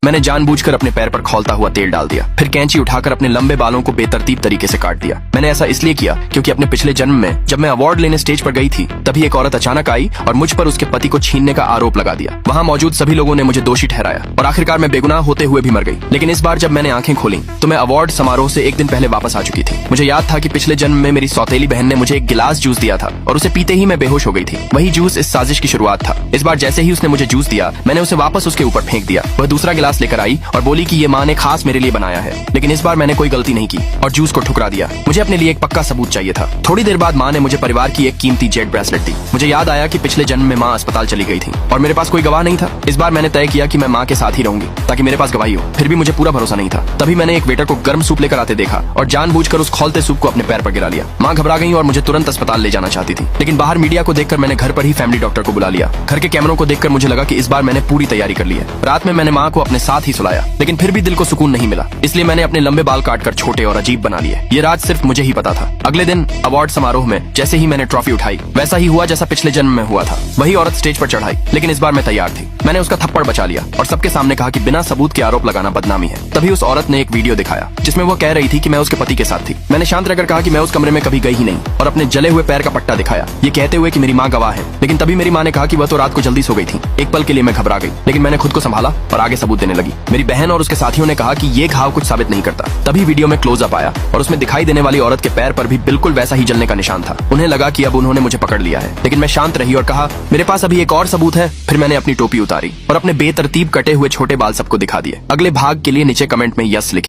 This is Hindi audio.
मैंने जानबूझकर अपने पैर पर खौलता हुआ तेल डाल दिया, फिर कैंची उठाकर अपने लंबे बालों को बेतरतीब तरीके से काट दिया। मैंने ऐसा इसलिए किया क्योंकि अपने पिछले जन्म में जब मैं अवार्ड लेने स्टेज पर गई थी तभी एक औरत अचानक आई और मुझ पर उसके पति को छीनने का आरोप लगा दिया। वहाँ मौजूद सभी लोगों ने मुझे दोषी ठहराया और आखिरकार मैं बेगुनाह होते हुए भी मर गई। लेकिन इस बार जब मैंने आंखें खोली तो मैं अवार्ड समारोह से एक दिन पहले वापस आ चुकी थी। मुझे याद था कि पिछले जन्म में मेरी सौतेली बहन ने मुझे एक गिलास जूस दिया था और उसे पीते ही मैं बेहोश हो गई थी। वही जूस इस साजिश की शुरुआत था। इस बार जैसे ही उसने मुझे जूस दिया मैंने उसे वापस उसके ऊपर फेंक दिया। वह दूसरा गिलास लेकर आई और बोली कि ये माँ ने खास मेरे लिए बनाया है। लेकिन इस बार मैंने कोई गलती नहीं की और जूस को ठुकरा दिया। मुझे अपने लिए एक पक्का सबूत चाहिए था। थोड़ी देर बाद माँ ने मुझे परिवार की एक कीमती जेड ब्रेसलेट दी। मुझे याद आया कि पिछले जन्म में माँ अस्पताल चली गई थी और मेरे पास कोई गवाह नहीं था। इस बार मैंने तय किया कि मैं माँ के साथ ही रहूंगी ताकि मेरे पास गवाही हो। फिर भी मुझे पूरा भरोसा नहीं था। तभी मैंने एक वेटर को गर्म सूप लेकर आते देखा और जानबूझकर उस खौलते सूप को अपने पैर पर गिरा लिया। माँ घबरा गई और मुझे तुरंत अस्पताल ले जाना चाहती थी, लेकिन बाहर मीडिया को देखकर मैंने घर पर ही फैमिली डॉक्टर को बुला लिया। घर के कैमरों को देखकर मुझे लगा कि इस बार मैंने पूरी तैयारी कर ली है। रात में मैंने माँ को अपने साथ ही सुलाया, लेकिन फिर भी दिल को सुकून नहीं मिला। इसलिए मैंने अपने लंबे बाल काटकर छोटे और अजीब बना लिए। ये राज सिर्फ मुझे ही पता था। अगले दिन अवार्ड समारोह में जैसे ही मैंने ट्रॉफी उठाई वैसा ही हुआ जैसा पिछले जन्म में हुआ था। वही औरत स्टेज पर चढ़ाई, लेकिन इस बार मैं तैयार थी। मैंने उसका थप्पड़ बचा लिया और सबके सामने कहा कि बिना सबूत के आरोप लगाना बदनामी है। तभी उस औरत ने एक वीडियो दिखाया जिसमें वो कह रही थी कि मैं उसके पति के साथ थी। मैंने शांत रहकर कहा कि मैं उस कमरे में कभी गई ही नहीं और अपने जले हुए पैर का पट्टा दिखाया, ये कहते हुए कि मेरी माँ गवाह है। लेकिन तभी मेरी माँ ने कहा कि वह तो रात को जल्दी सो गई थी। एक पल के लिए मैं घबरा गई, लेकिन मैंने खुद को संभाला और आगे सबूत देने लगी। मेरी बहन और उसके साथियों ने कहा कि ये घाव कुछ साबित नहीं करता। तभी वीडियो में क्लोजअप आया और उसमें दिखाई देने वाली औरत के पैर पर भी बिल्कुल वैसा ही जलने का निशान था। उन्हें लगा कि अब उन्होंने मुझे पकड़ लिया है, लेकिन मैं शांत रही और कहा मेरे पास अभी एक और सबूत है। फिर मैंने अपनी टोपी उतारी और अपने बेतरतीब कटे हुए छोटे बाल सबको दिखा दिए। अगले भाग के लिए नीचे कमेंट में यस लिखें।